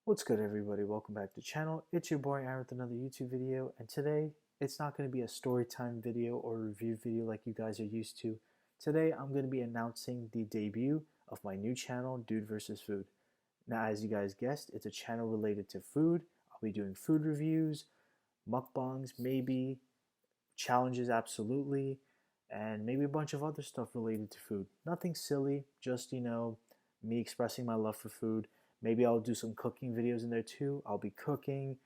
What's good, everybody? Welcome back to the channel. It's your boy Aaron with another YouTube video, and today it's not going to be a story time video or review video like you guys are used to. Today I'm going to be announcing the debut of my new channel, Dude vs. Food. Now, as you guys guessed, it's a channel related to food. I'll be doing food reviews, mukbangs, maybe, challenges, absolutely, and maybe a bunch of other stuff related to food. Nothing silly, just, me expressing my love for food. Maybe I'll do some cooking videos in there too. I'll be cooking,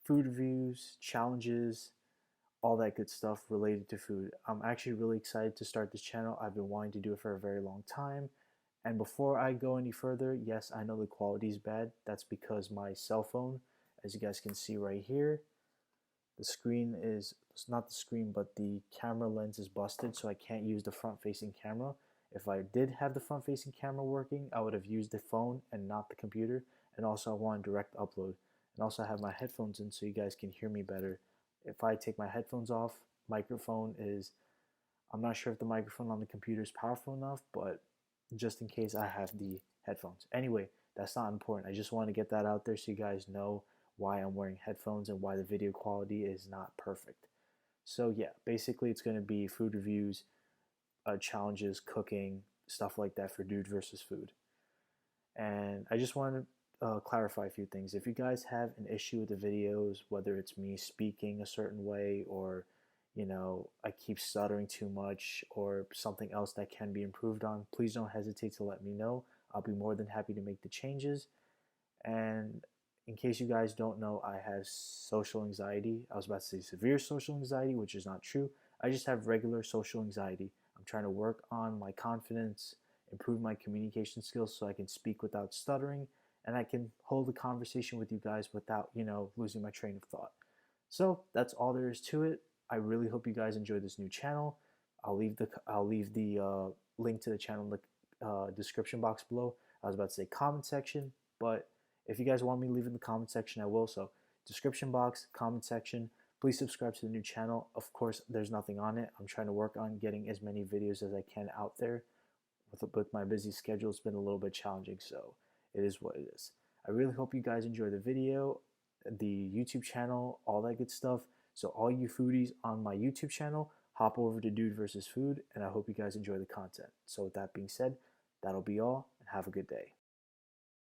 food reviews, challenges, all that good stuff related to food. I'm actually really excited to start this channel. I've been wanting to do it for a very long time. And before I go any further, yes, I know the quality is bad. That's because my cell phone, as you guys can see right here, the screen is, it's not the screen, but the camera lens is busted, so I can't use the front-facing camera. If I did have the front-facing camera working, I would have used the phone and not the computer. And also I want direct upload. And also I have my headphones in so you guys can hear me better. If I take my headphones off, microphone is, I'm not sure if the microphone on the computer is powerful enough, but just in case I have the headphones. Anyway, that's not important. I just want to get that out there so you guys know why I'm wearing headphones and why the video quality is not perfect. So yeah, basically it's going to be food reviews, challenges, cooking, stuff like that for Dude versus Food. And I just want to clarify a few things. If you guys have an issue with the videos, whether it's me speaking a certain way or I keep stuttering too much or something else that can be improved on, please don't hesitate to let me know. I'll be more than happy to make the changes. And in case you guys don't know, I have social anxiety. I was about to say severe social anxiety, which is not true. I just have regular social anxiety. I'm trying to work on my confidence, improve my communication skills so I can speak without stuttering, and I can hold a conversation with you guys without, losing my train of thought. So that's all there is to it. I really hope you guys enjoy this new channel. I'll leave the link to the channel in the description box below. I was about to say comment section, but if you guys want me to leave in the comment section, I will. So description box, comment section. Please subscribe to the new channel. Of course, there's nothing on it. I'm trying to work on getting as many videos as I can out there. With my busy schedule, it's been a little bit challenging, so it is what it is. I really hope you guys enjoy the video, the YouTube channel, all that good stuff. So all you foodies on my YouTube channel, hop over to Dude vs. Food, and I hope you guys enjoy the content. So with that being said, that'll be all, and have a good day.